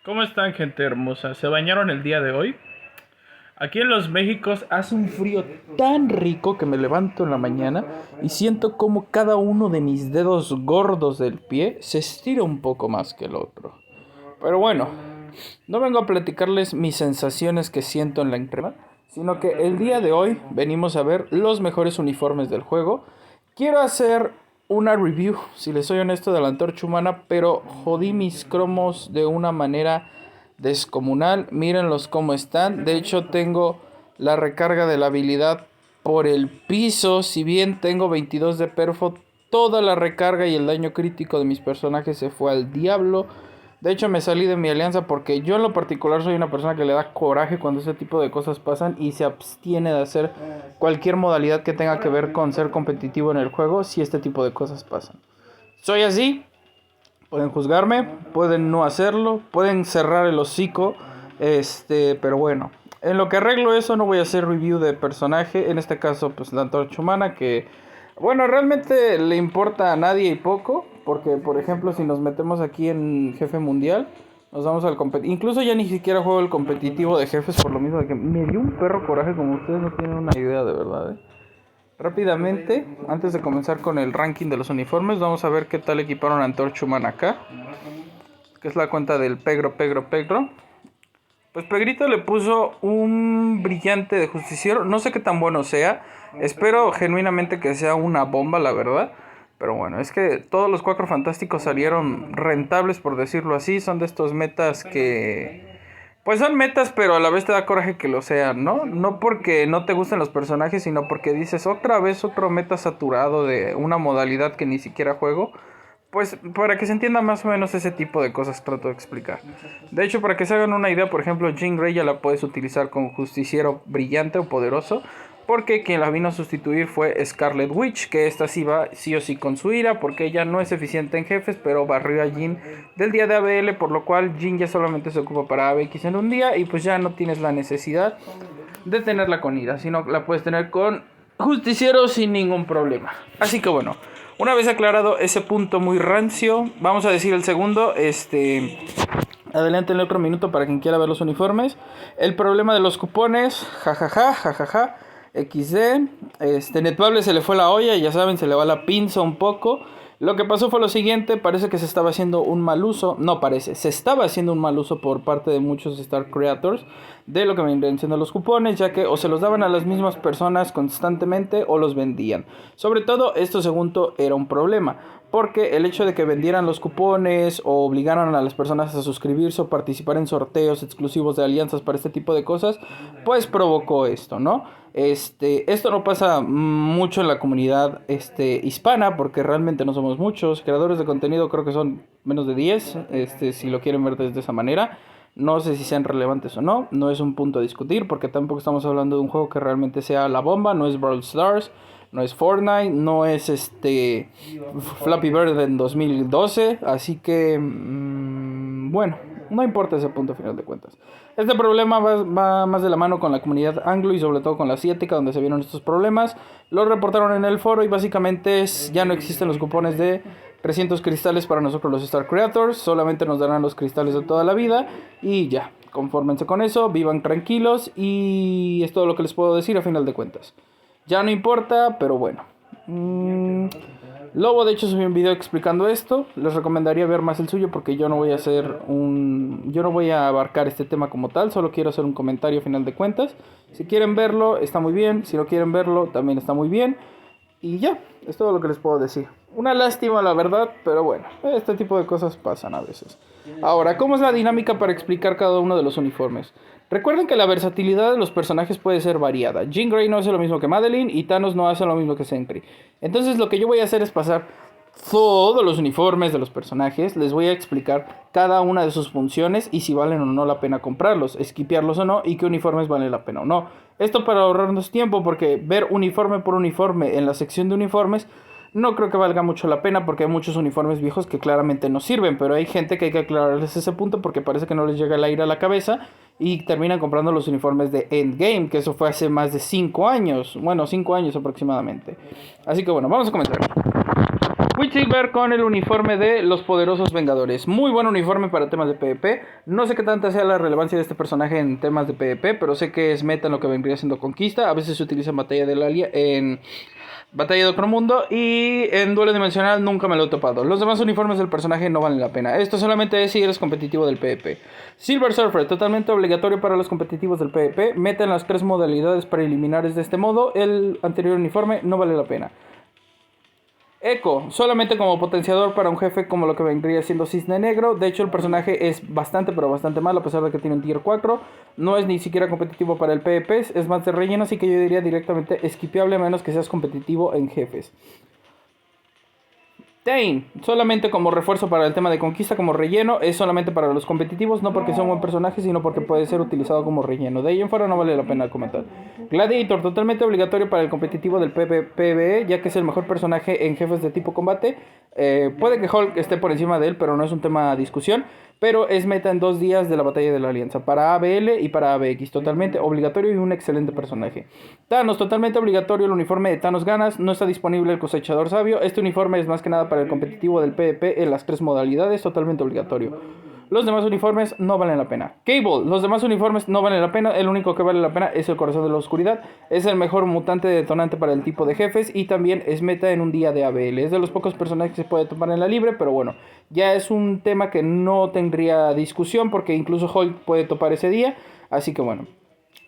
¿Cómo están, gente hermosa? ¿Se bañaron el día de hoy? Aquí en Los Méxicos hace un frío tan rico que me levanto en la mañana y siento como cada uno de mis dedos gordos del pie se estira un poco más que el otro. Pero bueno, no vengo a platicarles mis sensaciones que siento en la entrega, sino que el día de hoy venimos a ver los mejores uniformes del juego. Quiero hacer una review, si les soy honesto, de la Antorcha Humana, pero jodí mis cromos de una manera descomunal. Mírenlos cómo están. De hecho, tengo la recarga de la habilidad por el piso. Si bien tengo 22 de perfo, toda la recarga y el daño crítico de mis personajes se fue al diablo. De hecho, me salí de mi alianza porque yo en lo particular soy una persona que le da coraje cuando ese tipo de cosas pasan y se abstiene de hacer cualquier modalidad que tenga que ver con ser competitivo en el juego si este tipo de cosas pasan. Soy así, pueden juzgarme, pueden no hacerlo, pueden cerrar el hocico, pero bueno. En lo que arreglo eso no voy a hacer review de personaje, en este caso pues la Antorcha Humana que, bueno, realmente le importa a nadie y poco, porque por ejemplo si nos metemos aquí en jefe mundial, nos vamos al competitivo, incluso ya ni siquiera juego el competitivo de jefes por lo mismo de que me dio un perro coraje como ustedes no tienen una idea de verdad, Rápidamente, antes de comenzar con el ranking de los uniformes, vamos a ver qué tal equiparon a Antorcha Humana acá, que es la cuenta del Pegro. Pues Pegrito le puso un brillante de justiciero. No sé qué tan bueno sea. Espero genuinamente que sea una bomba, la verdad. Pero bueno, es que todos los Cuatro Fantásticos salieron rentables, por decirlo así. Son de estos metas que... Pues son metas, pero a la vez te da coraje que lo sean, ¿no? No porque no te gusten los personajes, sino porque dices otra vez otro meta saturado de una modalidad que ni siquiera juego. Pues para que se entienda más o menos ese tipo de cosas trato de explicar. De hecho, para que se hagan una idea, por ejemplo, Jean Grey ya la puedes utilizar con Justiciero Brillante o Poderoso, porque quien la vino a sustituir fue Scarlet Witch, que esta sí va sí o sí con su ira, porque ella no es eficiente en jefes, pero barrió a Jean del día de ABL, por lo cual Jean ya solamente se ocupa para ABX en un día, y pues ya no tienes la necesidad de tenerla con ira, sino la puedes tener con Justiciero sin ningún problema. Así que bueno, una vez aclarado ese punto muy rancio, vamos a decir el segundo, adelántenle otro minuto para quien quiera ver los uniformes. El problema de los cupones, jajaja, XD, Netbable se le fue la olla, ya saben, se le va la pinza un poco. Lo que pasó fue lo siguiente, parece que se estaba haciendo un mal uso, no parece, se estaba haciendo un mal uso por parte de muchos Star Creators de lo que me vienen siendo los cupones, ya que o se los daban a las mismas personas constantemente o los vendían. Sobre todo esto segundo era un problema, porque el hecho de que vendieran los cupones o obligaran a las personas a suscribirse o participar en sorteos exclusivos de alianzas para este tipo de cosas, pues provocó esto, ¿no? Esto no pasa mucho en la comunidad hispana, porque realmente no somos muchos. Creadores de contenido creo que son menos de 10, si lo quieren ver desde esa manera. No sé si sean relevantes o no, no es un punto a discutir, porque tampoco estamos hablando de un juego que realmente sea la bomba, no es Brawl Stars, no es Fortnite, no es Flappy Bird en 2012, así que bueno, no importa ese punto a final de cuentas. Este problema va más de la mano con la comunidad anglo y sobre todo con la asiática, donde se vieron estos problemas. Lo reportaron en el foro y básicamente ya no existen los cupones de 300 cristales para nosotros los Star Creators. Solamente nos darán los cristales de toda la vida y ya, confórmense con eso, vivan tranquilos y es todo lo que les puedo decir a final de cuentas. Ya no importa, pero bueno. Lobo de hecho subió un video explicando esto. Les recomendaría ver más el suyo porque yo no voy a yo no voy a abarcar este tema como tal. Solo quiero hacer un comentario a final de cuentas. Si quieren verlo, está muy bien. Si no quieren verlo, también está muy bien. Y ya, es todo lo que les puedo decir. Una lástima la verdad, pero bueno, este tipo de cosas pasan a veces. Ahora, ¿cómo es la dinámica para explicar cada uno de los uniformes? Recuerden que la versatilidad de los personajes puede ser variada. Jean Grey no hace lo mismo que Madeline y Thanos no hace lo mismo que Sentry. Entonces lo que yo voy a hacer es pasar todos los uniformes de los personajes. Les voy a explicar cada una de sus funciones y si valen o no la pena comprarlos, esquipearlos o no y qué uniformes valen la pena o no. Esto para ahorrarnos tiempo porque ver uniforme por uniforme en la sección de uniformes no creo que valga mucho la pena porque hay muchos uniformes viejos que claramente no sirven, pero hay gente que hay que aclararles ese punto porque parece que no les llega el aire a la cabeza y terminan comprando los uniformes de Endgame, que eso fue hace más de 5 años, bueno, 5 años aproximadamente. Así que bueno, vamos a comenzar. Quicksilver con el uniforme de los poderosos Vengadores. Muy buen uniforme para temas de PvP. No sé qué tanta sea la relevancia de este personaje en temas de PvP, pero sé que es meta en lo que vendría siendo conquista. A veces se utiliza en batalla en batalla de otro mundo y en duelo dimensional nunca me lo he topado. Los demás uniformes del personaje no valen la pena. Esto solamente es si eres competitivo del PvP. Silver Surfer, totalmente obligatorio para los competitivos del PvP. Meta en las 3 modalidades preliminares de este modo. El anterior uniforme no vale la pena. Echo, solamente como potenciador para un jefe como lo que vendría siendo Cisne Negro. De hecho el personaje es bastante pero bastante malo a pesar de que tiene un tier 4. No es ni siquiera competitivo para el PvP, es más de relleno, así que yo diría directamente esquipeable a menos que seas competitivo en jefes. Tain, solamente como refuerzo para el tema de conquista, como relleno, es solamente para los competitivos, no porque sea un buen personaje, sino porque puede ser utilizado como relleno. De ahí en fuera no vale la pena comentar. Gladiator, totalmente obligatorio para el competitivo del PvE, ya que es el mejor personaje en jefes de tipo combate. Puede que Hulk esté por encima de él, pero no es un tema de discusión. Pero es meta en 2 días de la batalla de la alianza, para ABL y para ABX, totalmente obligatorio y un excelente personaje. Thanos, totalmente obligatorio el uniforme de Thanos Ganas, no está disponible el cosechador sabio. Este uniforme es más que nada para el competitivo del PvP en las 3 modalidades, totalmente obligatorio. Los demás uniformes no valen la pena. Cable, los demás uniformes no valen la pena. El único que vale la pena es el Corazón de la Oscuridad. Es el mejor mutante detonante para el tipo de jefes y también es meta en un día de ABL. Es de los pocos personajes que se puede tomar en la libre, pero bueno, ya es un tema que no tendría discusión porque incluso Hulk puede topar ese día. Así que bueno.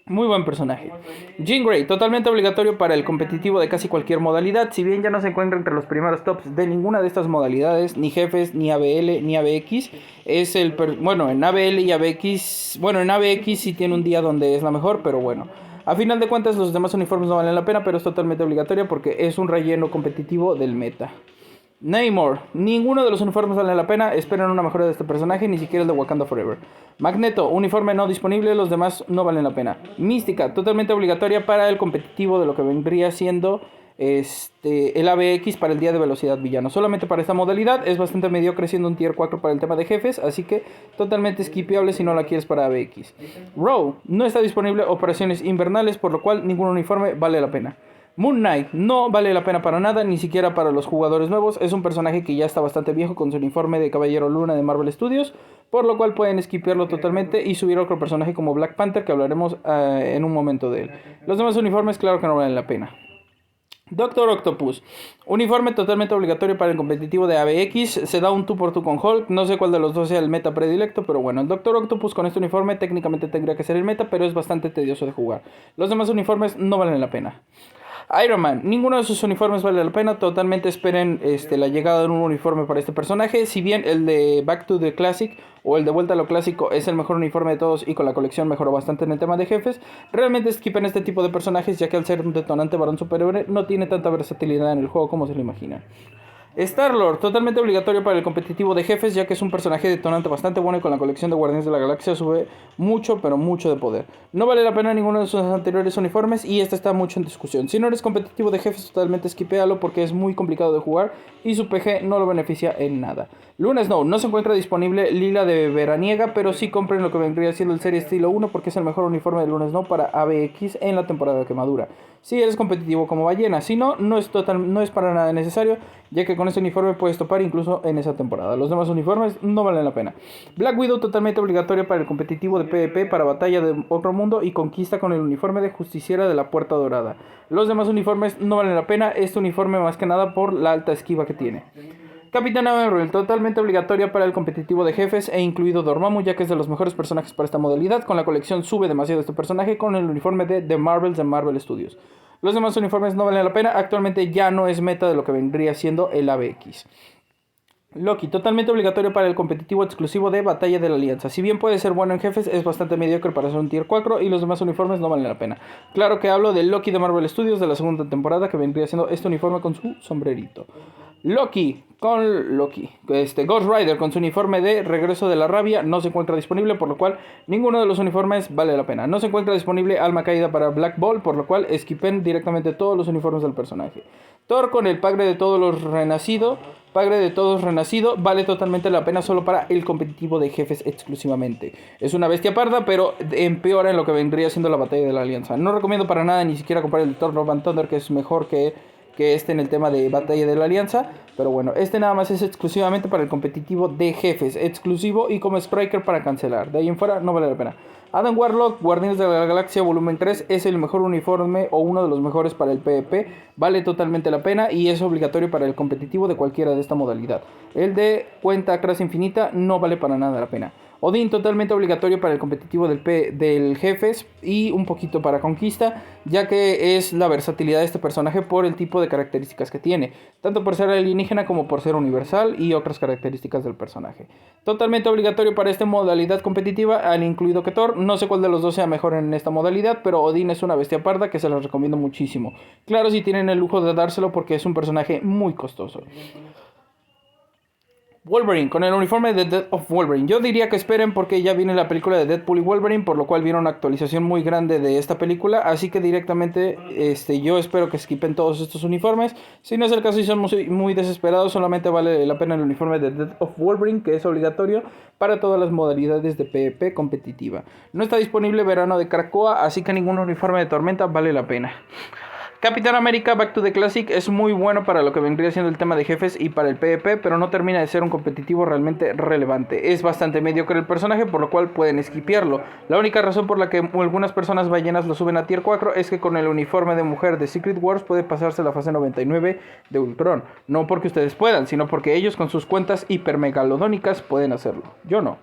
Muy buen personaje. Jean Grey, totalmente obligatorio para el competitivo de casi cualquier modalidad. Si bien ya no se encuentra entre los primeros tops de ninguna de estas modalidades, ni jefes, ni ABL, ni ABX, es el bueno, en ABL y ABX, bueno, en ABX sí tiene un día donde es la mejor, pero bueno. A final de cuentas los demás uniformes no valen la pena, pero es totalmente obligatorio porque es un relleno competitivo del meta. Namor, ninguno de los uniformes vale la pena, esperen una mejora de este personaje, ni siquiera el de Wakanda Forever. Magneto, uniforme no disponible, los demás no valen la pena. Mística, totalmente obligatoria para el competitivo de lo que vendría siendo el ABX para el día de velocidad villano. Solamente para esta modalidad, es bastante mediocre siendo un tier 4 para el tema de jefes, así que totalmente skipeable si no la quieres para ABX. Row, no está disponible operaciones invernales, por lo cual ningún uniforme vale la pena. Moon Knight no vale la pena para nada, ni siquiera para los jugadores nuevos. Es un personaje que ya está bastante viejo con su uniforme de Caballero Luna de Marvel Studios, por lo cual pueden skipearlo totalmente y subir otro personaje como Black Panther, que hablaremos en un momento de él. Los demás uniformes claro que no valen la pena. Doctor Octopus, uniforme totalmente obligatorio para el competitivo de ABX, se da un 2x2 con Hulk, no sé cuál de los dos sea el meta predilecto, pero bueno, el Doctor Octopus con este uniforme técnicamente tendría que ser el meta, pero es bastante tedioso de jugar. Los demás uniformes no valen la pena. Iron Man, ninguno de sus uniformes vale la pena, totalmente esperen la llegada de un uniforme para este personaje, si bien el de Back to the Classic o el de Vuelta a lo Clásico es el mejor uniforme de todos y con la colección mejoró bastante en el tema de jefes, realmente skipen este tipo de personajes ya que al ser un detonante varón superhéroe no tiene tanta versatilidad en el juego como se lo imaginan. Star-Lord, totalmente obligatorio para el competitivo de jefes, ya que es un personaje detonante bastante bueno y con la colección de Guardianes de la Galaxia sube mucho, pero mucho de poder. No vale la pena ninguno de sus anteriores uniformes y este está mucho en discusión. Si no eres competitivo de jefes, totalmente skipealo porque es muy complicado de jugar y su PG no lo beneficia en nada. Luna Snow, no se encuentra disponible Lila de Veraniega, pero sí compren lo que vendría siendo el serie estilo 1 porque es el mejor uniforme de Luna Snow para ABX en la temporada de quemadura. Si eres competitivo como ballena, si no, no es para nada necesario, ya que con este uniforme puedes topar incluso en esa temporada. Los demás uniformes no valen la pena. Black Widow totalmente obligatorio para el competitivo de PvP para batalla de otro mundo y conquista con el uniforme de justiciera de la Puerta Dorada. Los demás uniformes no valen la pena, este uniforme más que nada por la alta esquiva que tiene. Capitana Marvel, totalmente obligatoria para el competitivo de jefes e incluido Dormammu, ya que es de los mejores personajes para esta modalidad. Con la colección sube demasiado este personaje con el uniforme de The Marvels de Marvel Studios. Los demás uniformes no valen la pena, actualmente ya no es meta de lo que vendría siendo el ABX. Loki, totalmente obligatorio para el competitivo exclusivo de Batalla de la Alianza. Si bien puede ser bueno en jefes, es bastante mediocre para ser un tier 4 y los demás uniformes no valen la pena. Claro que hablo del Loki de Marvel Studios de la segunda temporada, que vendría siendo este uniforme con su sombrerito. Ghost Rider con su uniforme de Regreso de la Rabia no se encuentra disponible, por lo cual ninguno de los uniformes vale la pena. No se encuentra disponible Alma Caída para Black Ball, por lo cual skipen directamente todos los uniformes del personaje. Thor con el Padre de todos renacido, vale totalmente la pena solo para el competitivo de jefes exclusivamente. Es una bestia parda, pero empeora en lo que vendría siendo la batalla de la Alianza. No recomiendo para nada ni siquiera comprar el Thor Love and Thunder, que es mejor que que en el tema de Batalla de la Alianza. Pero bueno, nada más es exclusivamente para el competitivo de jefes, exclusivo y como striker para cancelar. De ahí en fuera no vale la pena. Adam Warlock, Guardianes de la Galaxia Volumen 3, es el mejor uniforme o uno de los mejores para el PvP. Vale totalmente la pena y es obligatorio para el competitivo de cualquiera de esta modalidad. El de cuenta Crash Infinita no vale para nada la pena. Odín totalmente obligatorio para el competitivo del jefes y un poquito para conquista, ya que es la versatilidad de este personaje por el tipo de características que tiene, tanto por ser alienígena como por ser universal y otras características del personaje. Totalmente obligatorio para esta modalidad competitiva, al incluido que Thor. No sé cuál de los dos sea mejor en esta modalidad, pero Odín es una bestia parda que se los recomiendo muchísimo. Claro, si tienen el lujo de dárselo porque es un personaje muy costoso. Wolverine, con el uniforme de Death of Wolverine. Yo diría que esperen porque ya viene la película de Deadpool y Wolverine, por lo cual viene una actualización muy grande de esta película, así que directamente yo espero que skipen todos estos uniformes. Si no es el caso y son muy desesperados, solamente vale la pena el uniforme de Death of Wolverine, que es obligatorio para todas las modalidades de PvP competitiva. No está disponible verano de Krakoa, así que ningún uniforme de Tormenta vale la pena. Capitán América Back to the Classic es muy bueno para lo que vendría siendo el tema de jefes y para el PvP, pero no termina de ser un competitivo realmente relevante. Es bastante mediocre el personaje, por lo cual pueden skipearlo. La única razón por la que algunas personas ballenas lo suben a tier 4 es que con el uniforme de mujer de Secret Wars puede pasarse la fase 99 de Ultron. No porque ustedes puedan, sino porque ellos con sus cuentas hipermegalodónicas pueden hacerlo. Yo no.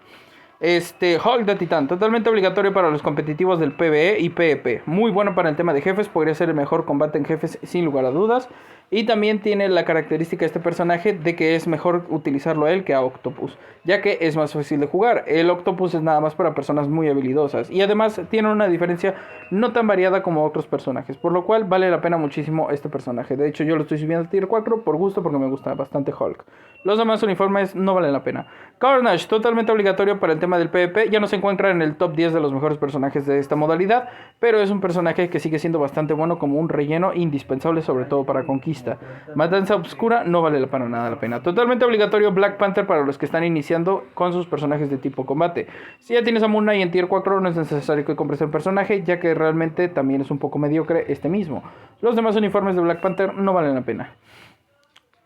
Hulk de Titán, totalmente obligatorio para los competitivos del PvE y PvP. Muy bueno para el tema de jefes, podría ser el mejor combate en jefes sin lugar a dudas. Y también tiene la característica de este personaje de que es mejor utilizarlo a él que a Octopus, ya que es más fácil de jugar. El Octopus es nada más para personas muy habilidosas y además tiene una diferencia no tan variada como otros personajes, por lo cual vale la pena muchísimo este personaje. De hecho yo lo estoy subiendo a tier 4 por gusto porque me gusta bastante Hulk. Los demás uniformes no valen la pena. Carnage, totalmente obligatorio para el tema del PvP, ya no se encuentra en el top 10 de los mejores personajes de esta modalidad, pero es un personaje que sigue siendo bastante bueno como un relleno indispensable, sobre todo para conquista. Matanza Obscura no vale para nada la pena. Totalmente obligatorio Black Panther para los que están iniciando con sus personajes de tipo combate. Si ya tienes a Moon Knight en tier 4 no es necesario que compres el personaje, ya que realmente también es un poco mediocre mismo. Los demás uniformes de Black Panther no valen la pena.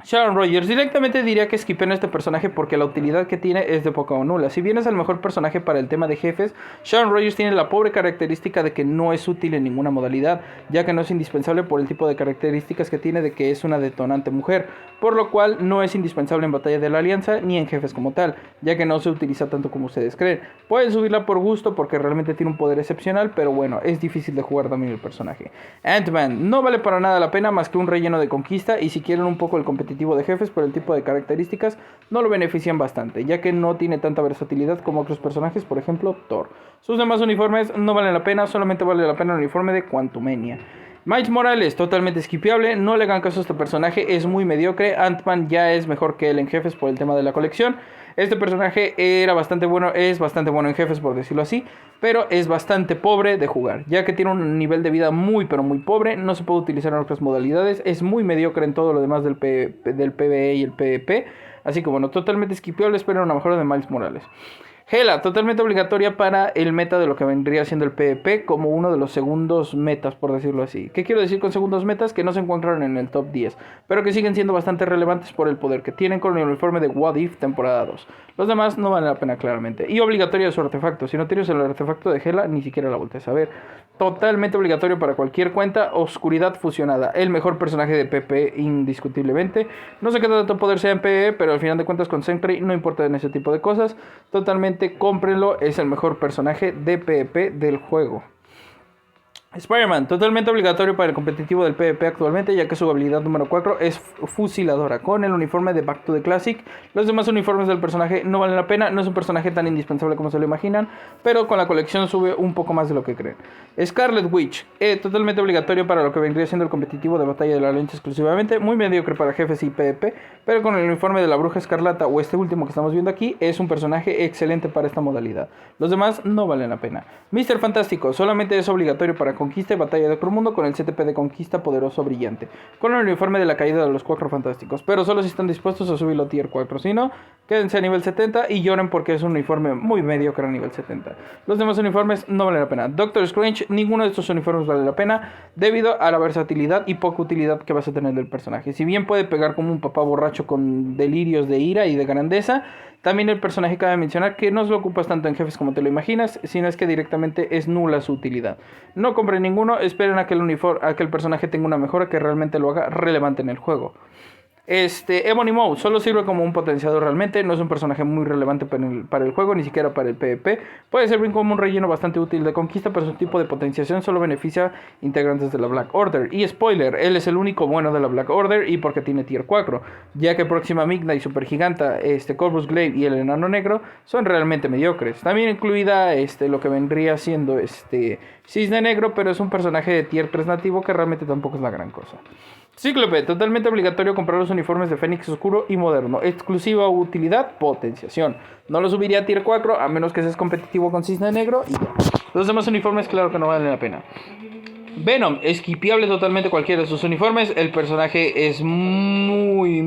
Sharon Rogers, directamente diría que skipen este personaje porque la utilidad que tiene es de poca o nula. Si bien es el mejor personaje para el tema de jefes, Sharon Rogers tiene la pobre característica de que no es útil en ninguna modalidad, ya que no es indispensable por el tipo de características que tiene de que es una detonante mujer, por lo cual no es indispensable en Batalla de la Alianza ni en jefes como tal, ya que no se utiliza tanto como ustedes creen. Pueden subirla por gusto porque realmente tiene un poder excepcional, pero bueno, es difícil de jugar también el personaje. Ant-Man, no vale para nada la pena más que un relleno de conquista, y si quieren un poco el competitivo de jefes por el tipo de características no lo benefician bastante, ya que no tiene tanta versatilidad como otros personajes, por ejemplo Thor. Sus demás uniformes no valen la pena, solamente vale la pena el uniforme de Quantumania. Miles Morales, totalmente skipeable, no le hagan caso a este personaje, es muy mediocre. Ant-Man ya es mejor que él en jefes por el tema de la colección. Este personaje era bastante bueno, es bastante bueno en jefes por decirlo así, pero es bastante pobre de jugar, ya que tiene un nivel de vida muy pero muy pobre, no se puede utilizar en otras modalidades, es muy mediocre en todo lo demás del PvE y el PvP, así que bueno, totalmente skipeable, espero una mejora de Miles Morales. Hela, totalmente obligatoria para el meta de lo que vendría siendo el PvP como uno de los segundos metas, por decirlo así. ¿Qué quiero decir con segundos metas? Que no se encuentran en el top 10, pero que siguen siendo bastante relevantes por el poder que tienen con el uniforme de What If temporada 2. Los demás no valen la pena claramente. Y obligatorio su artefacto. Si no tienes el artefacto de Hela, ni siquiera la voltees a ver. Totalmente obligatorio para cualquier cuenta. Oscuridad fusionada. El mejor personaje de PvP indiscutiblemente. No sé qué tanto poder sea en PvE, pero al final de cuentas con Sentry no importa en ese tipo de cosas. Totalmente cómprenlo. Es el mejor personaje de PvP del juego. Spider-Man, totalmente obligatorio para el competitivo del PvP actualmente, ya que su habilidad número 4 es fusiladora, con el uniforme de Back to the Classic. Los demás uniformes del personaje no valen la pena, no es un personaje tan indispensable como se lo imaginan, pero con la colección sube un poco más de lo que creen. Scarlet Witch, totalmente obligatorio para lo que vendría siendo el competitivo de Batalla de la Alianza exclusivamente, muy mediocre para jefes y PvP, pero con el uniforme de la Bruja Escarlata o este último que estamos viendo aquí, es un personaje excelente para esta modalidad. Los demás no valen la pena. Mr. Fantástico, solamente es obligatorio para conquista y batalla de otro mundo con el CTP de conquista poderoso brillante. Con el uniforme de la caída de los Cuatro Fantásticos. Pero solo si están dispuestos a subirlo a tier 4. Si no, quédense a nivel 70 y lloren porque es un uniforme muy mediocre a nivel 70. Los demás uniformes no valen la pena. Doctor Strange, ninguno de estos uniformes vale la pena debido a la versatilidad y poca utilidad que vas a tener del personaje. Si bien puede pegar como un papá borracho con delirios de ira y de grandeza, también el personaje cabe mencionar que no se lo ocupas tanto en jefes como te lo imaginas, sino es que directamente es nula su utilidad. No compren ninguno, esperen a que el personaje tenga una mejora que realmente lo haga relevante en el juego. Ebony Maw solo sirve como un potenciador realmente, no es un personaje muy relevante para el juego, ni siquiera para el PvP. Puede servir como un relleno bastante útil de conquista, pero su tipo de potenciación solo beneficia integrantes de la Black Order. Y spoiler, él es el único bueno de la Black Order y porque tiene tier 4, ya que Próxima Midnight, Supergiganta, Corvus Glaive y el Enano Negro son realmente mediocres. También incluida lo que vendría siendo Cisne Negro, pero es un personaje de tier 3 nativo que realmente tampoco es la gran cosa. Cíclope, totalmente obligatorio comprar los uniformes de Fénix Oscuro y Moderno. Exclusiva utilidad, potenciación. No lo subiría a tier 4 a menos que seas competitivo con Cisne Negro y ya. Los demás uniformes claro que no valen la pena. Venom, esquipiable totalmente cualquiera de sus uniformes. El personaje es muy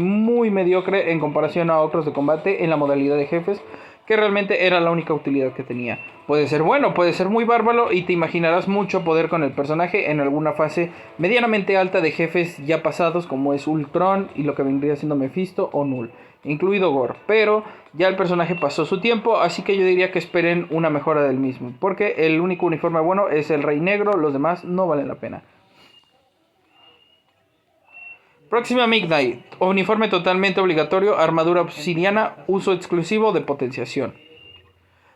mediocre en comparación a otros de combate en la modalidad de jefes, que realmente era la única utilidad que tenía. Puede ser bueno, puede ser muy bárbaro y te imaginarás mucho poder con el personaje en alguna fase medianamente alta de jefes ya pasados como es Ultron y lo que vendría siendo Mephisto o Null, incluido Gore, pero ya el personaje pasó su tiempo, así que yo diría que esperen una mejora del mismo, porque el único uniforme bueno es el Rey Negro, los demás no valen la pena. Próxima Midnight, uniforme totalmente obligatorio, armadura obsidiana, uso exclusivo de potenciación.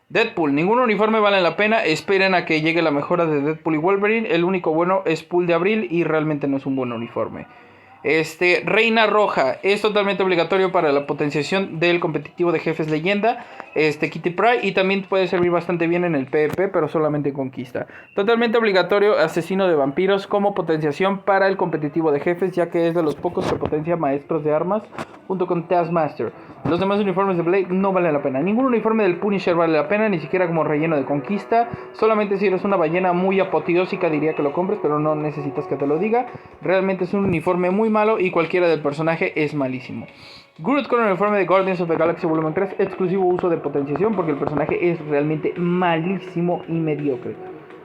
Deadpool, ningún uniforme vale la pena, esperen a que llegue la mejora de Deadpool y Wolverine, el único bueno es Pool de Abril y realmente no es un buen uniforme. Reina Roja es totalmente obligatorio para la potenciación del competitivo de jefes leyenda. Kitty Pryde y también puede servir bastante bien en el PvP, pero solamente en conquista. Totalmente obligatorio Asesino de Vampiros como potenciación para el competitivo de jefes, ya que es de los pocos que potencia maestros de armas junto con Taskmaster. Los demás uniformes de Blade no valen la pena. Ningún uniforme del Punisher vale la pena, ni siquiera como relleno de conquista. Solamente si eres una ballena muy apoteósica diría que lo compres, pero no necesitas que te lo diga. Realmente es un uniforme muy malo y cualquiera del personaje es malísimo. Groot con el uniforme de Guardians of the Galaxy Volumen 3, exclusivo uso de potenciación porque el personaje es realmente malísimo y mediocre.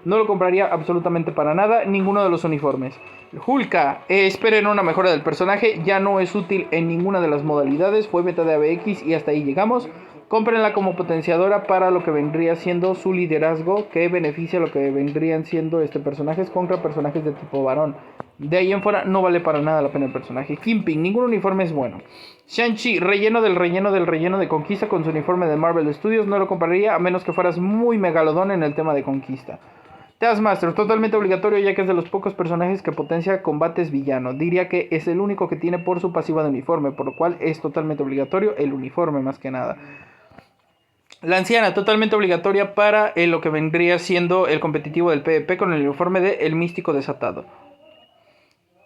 No lo compraría absolutamente para nada, ninguno de los uniformes. Hulka, esperen una mejora del personaje, ya no es útil en ninguna de las modalidades, fue meta de ABX y hasta ahí llegamos. Cómprenla como potenciadora para lo que vendría siendo su liderazgo, que beneficia lo que vendrían siendo personajes contra personajes de tipo varón. De ahí en fuera no vale para nada la pena el personaje. Kingpin, ningún uniforme es bueno. Shang-Chi, relleno de conquista con su uniforme de Marvel Studios, no lo compraría a menos que fueras muy megalodón en el tema de conquista. Taskmaster, totalmente obligatorio ya que es de los pocos personajes que potencia combates villano. Diría que es el único que tiene por su pasiva de uniforme, por lo cual es totalmente obligatorio el uniforme más que nada. La anciana, totalmente obligatoria para lo que vendría siendo el competitivo del PvP con el uniforme de El Místico Desatado.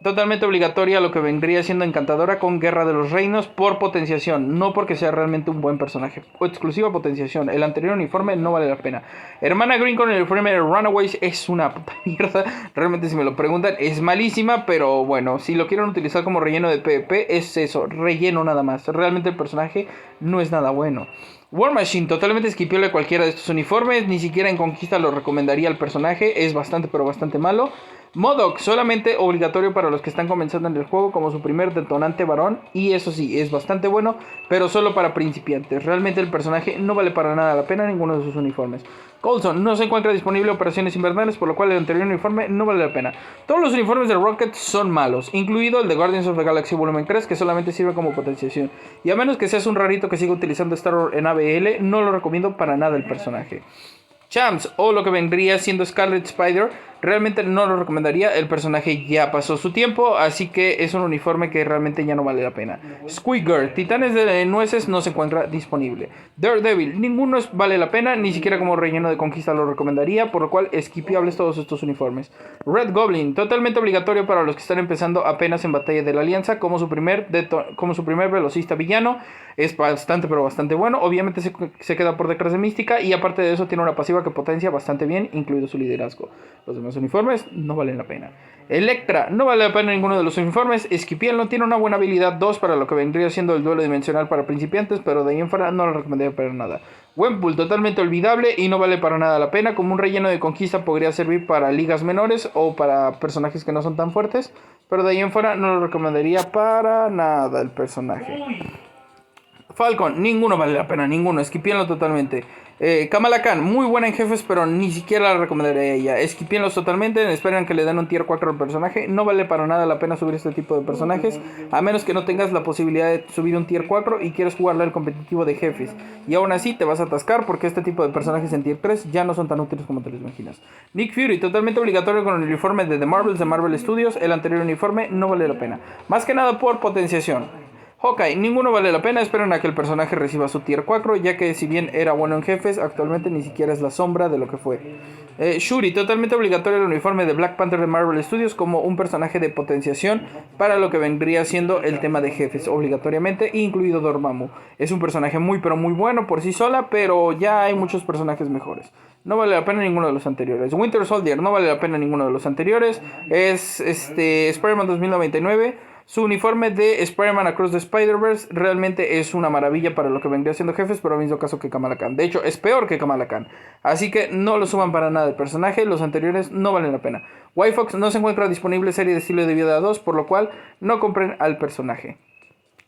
Totalmente obligatoria lo que vendría siendo Encantadora con Guerra de los Reinos por potenciación, no porque sea realmente un buen personaje. O exclusiva potenciación, el anterior uniforme no vale la pena. Hermana Green con el uniforme de Runaways es una puta mierda, realmente si me lo preguntan es malísima, pero bueno, si lo quieren utilizar como relleno de PvP es eso, relleno nada más, realmente el personaje no es nada bueno. War Machine, totalmente esquipiable cualquiera de estos uniformes, ni siquiera en conquista lo recomendaría al personaje, es bastante pero bastante malo. MODOK, solamente obligatorio para los que están comenzando en el juego como su primer detonante varón, y eso sí, es bastante bueno, pero solo para principiantes. Realmente el personaje no vale para nada la pena ninguno de sus uniformes. Coulson, no se encuentra disponible operaciones invernales, por lo cual el anterior uniforme no vale la pena. Todos los uniformes de Rocket son malos, incluido el de Guardians of the Galaxy Volumen 3, que solamente sirve como potenciación. Y a menos que seas un rarito que siga utilizando Star-Lord en ABL, no lo recomiendo para nada el personaje. Champs, o lo que vendría siendo Scarlet Spider, realmente no lo recomendaría, el personaje ya pasó su tiempo, así que es un uniforme que realmente ya no vale la pena. Squidward, Titanes de Nueces no se encuentra disponible. Daredevil, ninguno vale la pena, ni siquiera como relleno de conquista lo recomendaría, por lo cual esquipiables todos estos uniformes. Red Goblin, totalmente obligatorio para los que están empezando apenas en Batalla de la Alianza, como su primer velocista villano, es bastante pero bastante bueno, obviamente se queda por detrás de Mística y aparte de eso tiene una pasiva que potencia bastante bien, incluido su liderazgo. Los demás demás uniformes no valen la pena. Electra, no vale la pena ninguno de los uniformes. Esquipiel no tiene una buena habilidad 2 para lo que vendría siendo el duelo dimensional para principiantes, pero de ahí en fuera no lo recomendaría para nada. Wempool, totalmente olvidable y no vale para nada la pena. Como un relleno de conquista podría servir para ligas menores o para personajes que no son tan fuertes, pero de ahí en fuera no lo recomendaría para nada el personaje. Falcon, ninguno vale la pena, ninguno, esquipienlo totalmente. Kamala Khan, muy buena en jefes, pero ni siquiera la recomendaría a ella. Esquipienlos totalmente, esperan que le den un tier 4 al personaje. No vale para nada la pena subir este tipo de personajes, a menos que no tengas la posibilidad de subir un tier 4 y quieres jugarle al competitivo de jefes. Y aún así te vas a atascar porque este tipo de personajes en tier 3 ya no son tan útiles como te los imaginas. Nick Fury, totalmente obligatorio con el uniforme de The Marvels de Marvel Studios. El anterior uniforme no vale la pena, más que nada por potenciación. Hawkeye, ninguno vale la pena, esperen a que el personaje reciba su tier 4, ya que si bien era bueno en jefes, actualmente ni siquiera es la sombra de lo que fue. Shuri, totalmente obligatorio el uniforme de Black Panther de Marvel Studios como un personaje de potenciación para lo que vendría siendo el tema de jefes, obligatoriamente, incluido Dormammu. Es un personaje muy pero muy bueno por sí sola, pero ya hay muchos personajes mejores. No vale la pena ninguno de los anteriores. Winter Soldier, no vale la pena ninguno de los anteriores. Es Spider-Man 2099. Su uniforme de Spider-Man Across the Spider-Verse realmente es una maravilla para lo que vendría siendo jefes, pero mismo caso que Kamala Khan. De hecho, es peor que Kamala Khan. Así que no lo suban para nada el personaje. Los anteriores no valen la pena. White Fox no se encuentra disponible serie de estilo de vida 2, por lo cual no compren al personaje.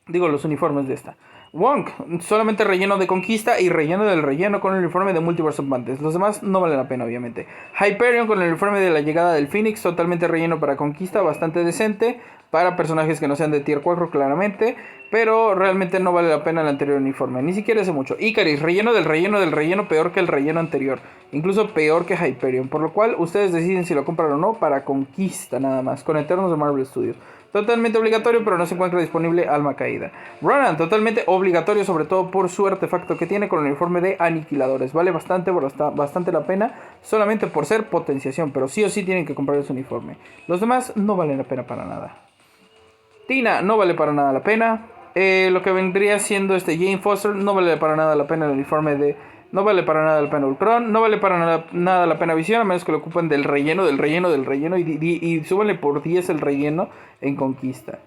Digo, los uniformes de esta. Wong, solamente relleno de conquista y relleno del relleno con el uniforme de Multiverse of Madness. Los demás no valen la pena, obviamente. Hyperion con el uniforme de la llegada del Phoenix, totalmente relleno para conquista, bastante decente. Para personajes que no sean de tier 4, claramente. Pero realmente no vale la pena el anterior uniforme. Ni siquiera hace mucho. Icaris, relleno del relleno del relleno, peor que el relleno anterior. Incluso peor que Hyperion. Por lo cual, ustedes deciden si lo compran o no para conquista nada más. Con Eternos de Marvel Studios. Totalmente obligatorio, pero no se encuentra disponible Alma Caída. Ronan, totalmente obligatorio, sobre todo por su artefacto que tiene con el uniforme de aniquiladores. Vale bastante la pena, solamente por ser potenciación, pero sí o sí tienen que comprar ese uniforme. Los demás no valen la pena para nada. Tina, no vale para nada la pena. Lo que vendría siendo Jane Foster, no vale para nada la pena el uniforme de... No vale para nada la pena Ultron, no vale para nada la pena Visión, a menos que lo ocupen del relleno y súbanle por 10 el relleno en conquista.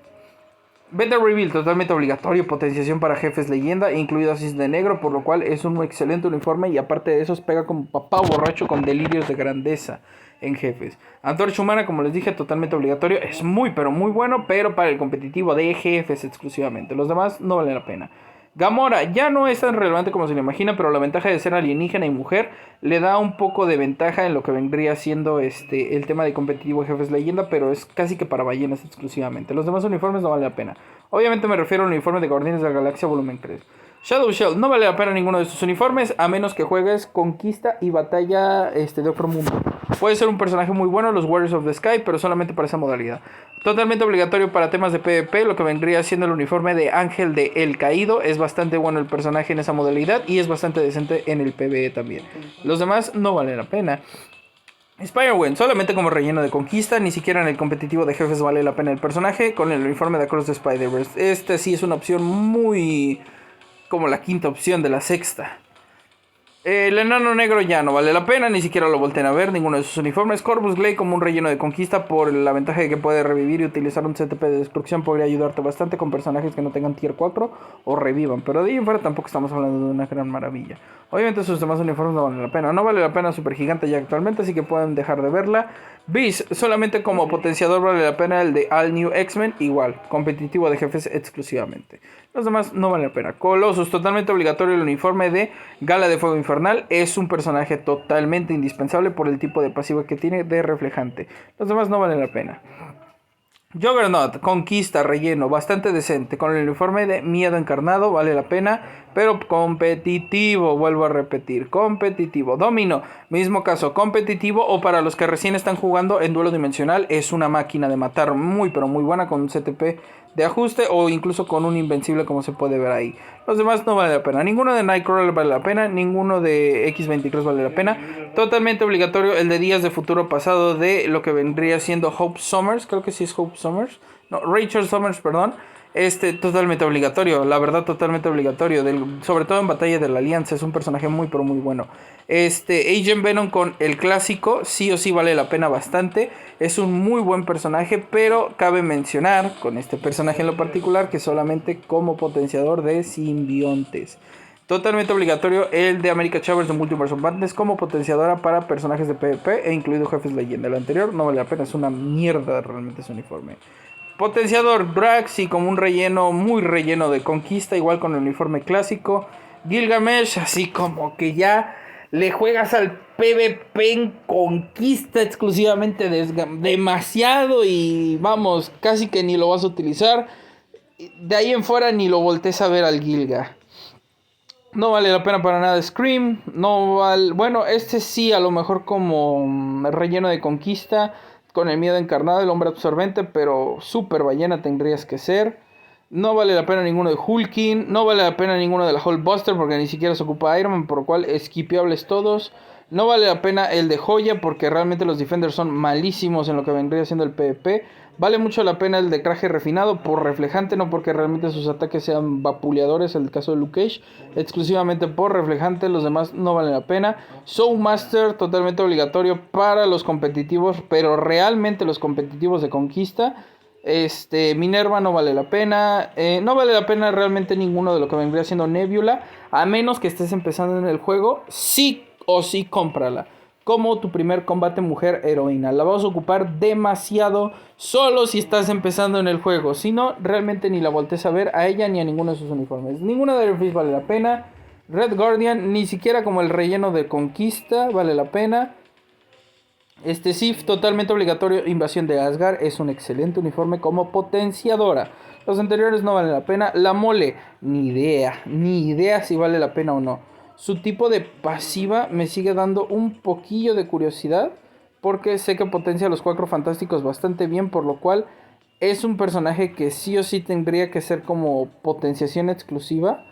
Beta Reveal, totalmente obligatorio, potenciación para jefes leyenda, incluido Asís de Negro, por lo cual es un excelente uniforme y aparte de eso pega como papá borracho con delirios de grandeza en jefes. Antorcha Humana, como les dije, totalmente obligatorio, es muy pero muy bueno, pero para el competitivo de jefes exclusivamente, los demás no valen la pena. Gamora ya no es tan relevante como se le imagina, pero la ventaja de ser alienígena y mujer le da un poco de ventaja en lo que vendría siendo el tema de competitivo de jefes leyenda, pero es casi que para ballenas exclusivamente. Los demás uniformes no valen la pena. Obviamente me refiero al uniforme de Guardianes de la Galaxia volumen 3. Shadow Shell, no vale la pena ninguno de estos uniformes, a menos que juegues Conquista y Batalla de otro mundo. Puede ser un personaje muy bueno, los Warriors of the Sky, pero solamente para esa modalidad. Totalmente obligatorio para temas de PvP, lo que vendría siendo el uniforme de Ángel de El Caído. Es bastante bueno el personaje en esa modalidad y es bastante decente en el PvE también. Los demás no valen la pena. Spider-Gwen, solamente como relleno de conquista, ni siquiera en el competitivo de jefes vale la pena el personaje, con el uniforme de Across the Spider-Verse. Este sí es una opción muy... como la quinta opción de la sexta. El enano negro ya no vale la pena, ni siquiera lo volteen a ver, ninguno de sus uniformes. Corvus Glaive como un relleno de conquista por la ventaja de que puede revivir y utilizar un CTP de destrucción podría ayudarte bastante con personajes que no tengan tier 4 o revivan, pero de ahí en fuera tampoco estamos hablando de una gran maravilla. Obviamente sus demás uniformes no valen la pena, no vale la pena Super Gigante ya actualmente, así que pueden dejar de verla. Beast, solamente como potenciador vale la pena el de All New X-Men, igual, competitivo de jefes exclusivamente. Los demás no valen la pena. Colossus, totalmente obligatorio el uniforme de Gala de Fuego Infernal. Es un personaje totalmente indispensable por el tipo de pasiva que tiene de reflejante. Los demás no valen la pena. Juggernaut, conquista, relleno, bastante decente. Con el uniforme de Miedo Encarnado vale la pena, pero competitivo, vuelvo a repetir, competitivo. Domino, mismo caso, competitivo o para los que recién están jugando en duelo dimensional, es una máquina de matar muy pero muy buena con un CTP de ajuste o incluso con un invencible como se puede ver ahí. Los demás no vale la pena, ninguno de Nightcrawler vale la pena, ninguno de X-23 vale la pena. Totalmente obligatorio el de Días de Futuro Pasado de lo que vendría siendo Hope Summers, creo que sí es Hope Summers, no, Rachel Summers, perdón. Totalmente obligatorio, la verdad totalmente obligatorio, sobre todo en Batalla de la Alianza, es un personaje muy pero muy bueno. Agent Venom con el clásico, sí o sí vale la pena bastante, es un muy buen personaje, pero cabe mencionar con este personaje en lo particular que solamente como potenciador de simbiontes. Totalmente obligatorio el de America Chavez de Multiverse of Madness como potenciadora para personajes de PvP e incluido jefes leyenda. El anterior no vale la pena, es una mierda realmente ese uniforme. Potenciador Drax y como un relleno, muy relleno de conquista, igual con el uniforme clásico. Gilgamesh, así como que ya le juegas al PvP en conquista exclusivamente demasiado y vamos, casi que ni lo vas a utilizar. De ahí en fuera ni lo voltees a ver al Gilga. No vale la pena para nada Scream. No vale. Bueno, sí, a lo mejor como relleno de conquista. Con el miedo encarnado, el hombre absorbente. Pero super ballena tendrías que ser. No vale la pena ninguno de Hulking. No vale la pena ninguno de la Hulkbuster. Porque ni siquiera se ocupa Iron Man. Por lo cual, esquipeables todos. No vale la pena el de Joya. Porque realmente los Defenders son malísimos en lo que vendría siendo el PvP. Vale mucho la pena el de traje refinado por reflejante, no porque realmente sus ataques sean vapuleadores, en el caso de Luke Cage, exclusivamente por reflejante, los demás no valen la pena. Soulmaster, totalmente obligatorio para los competitivos, pero realmente los competitivos de conquista. Minerva no vale la pena, no vale la pena realmente ninguno de lo que vendría siendo Nebula, a menos que estés empezando en el juego, sí o sí cómprala como tu primer combate mujer heroína. La vas a ocupar demasiado solo si estás empezando en el juego. Si no, realmente ni la voltees a ver a ella ni a ninguno de sus uniformes. Ninguna de Iron Fist vale la pena. Red Guardian, ni siquiera como el relleno de conquista vale la pena. Sif, totalmente obligatorio. Invasión de Asgard, es un excelente uniforme como potenciadora. Los anteriores no valen la pena. La mole, ni idea si vale la pena o no. Su tipo de pasiva me sigue dando un poquillo de curiosidad, porque sé que potencia a los Cuatro Fantásticos bastante bien, por lo cual es un personaje que sí o sí tendría que ser como potenciación exclusiva.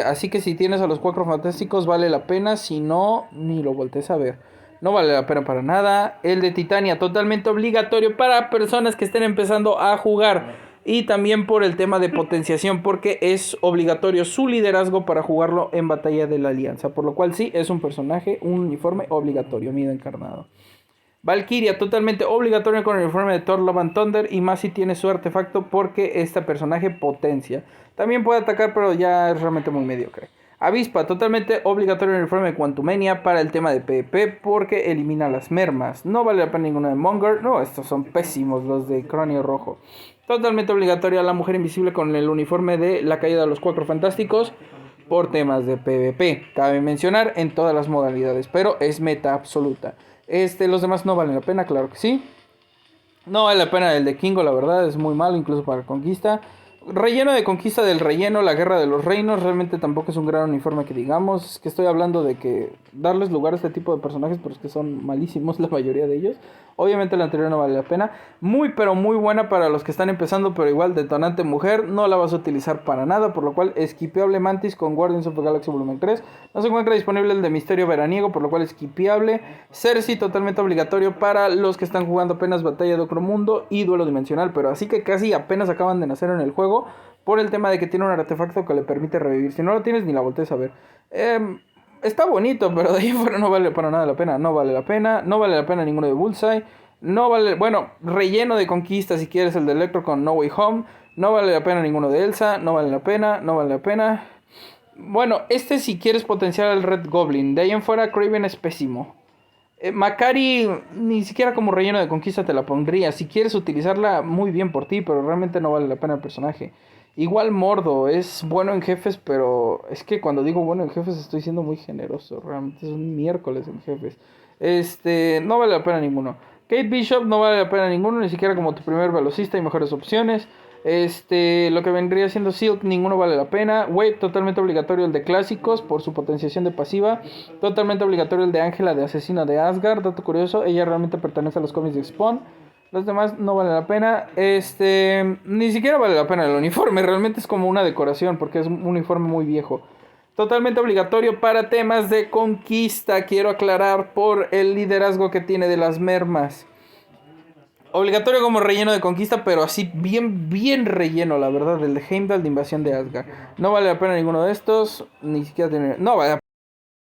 Así que si tienes a los Cuatro Fantásticos vale la pena, si no, ni lo voltees a ver. No vale la pena para nada. El de Titania, totalmente obligatorio para personas que estén empezando a jugar. Y también por el tema de potenciación, porque es obligatorio su liderazgo para jugarlo en Batalla de la Alianza. Por lo cual sí, es un personaje, un uniforme obligatorio, miedo encarnado. Valkyria, totalmente obligatorio con el uniforme de Thor Love and Thunder. Y más si tiene su artefacto, porque este personaje potencia. También puede atacar, pero ya es realmente muy mediocre. Avispa, totalmente obligatorio en el uniforme de Quantumania para el tema de PvP, porque elimina las mermas. No vale la pena ninguno de Monger. No, estos son pésimos los de Cráneo Rojo. Totalmente obligatoria la Mujer Invisible con el uniforme de la caída de los Cuatro Fantásticos por temas de PvP. Cabe mencionar en todas las modalidades, pero es meta absoluta. Los demás no valen la pena, claro que sí. No vale la pena el de Kingo, la verdad, es muy malo incluso para conquista. Relleno de conquista del relleno, la guerra de los reinos, realmente tampoco es un gran uniforme que digamos. Es que estoy hablando de que darles lugar a este tipo de personajes, pero es que son malísimos la mayoría de ellos. Obviamente la anterior no vale la pena. Muy pero muy buena para los que están empezando, pero igual detonante mujer, no la vas a utilizar para nada, por lo cual esquipeable Mantis con Guardians of the Galaxy Volumen 3. No se encuentra disponible el de Misterio Veraniego, por lo cual esquipeable. Cersei totalmente obligatorio para los que están jugando apenas Batalla de Ocromundo y Duelo Dimensional, pero así que casi apenas acaban de nacer en el juego. Por el tema de que tiene un artefacto que le permite revivir. Si no lo tienes, ni la voltees a ver. Está bonito, pero de ahí fuera no vale para nada la pena. No vale la pena. No vale la pena ninguno de Bullseye. No vale. Bueno, relleno de conquista si quieres el de Electro con No Way Home. No vale la pena ninguno de Elsa. No vale la pena. No vale la pena. Bueno, si quieres potenciar al Red Goblin. De ahí en fuera, Kraven es pésimo. Makari ni siquiera como relleno de conquista te la pondría. Si quieres utilizarla, muy bien por ti, pero realmente no vale la pena el personaje. Igual Mordo es bueno en jefes, pero es que cuando digo bueno en jefes estoy siendo muy generoso. Realmente es un miércoles en jefes. No vale la pena ninguno. Kate Bishop no vale la pena ninguno, ni siquiera como tu primer velocista, hay mejores opciones. Lo que vendría siendo Silk, ninguno vale la pena. Wave, totalmente obligatorio el de clásicos por su potenciación de pasiva. Totalmente obligatorio el de Ángela de Asesina de Asgard. Dato curioso, ella realmente pertenece a los cómics de Spawn. Los demás no valen la pena. Ni siquiera vale la pena el uniforme. Realmente es como una decoración porque es un uniforme muy viejo. Totalmente obligatorio para temas de conquista. Quiero aclarar por el liderazgo que tiene de las mermas. Obligatorio como relleno de conquista, pero así bien relleno, la verdad. El de Heimdall de invasión de Asgard. No vale la pena ninguno de estos. Ni siquiera tener. No vale la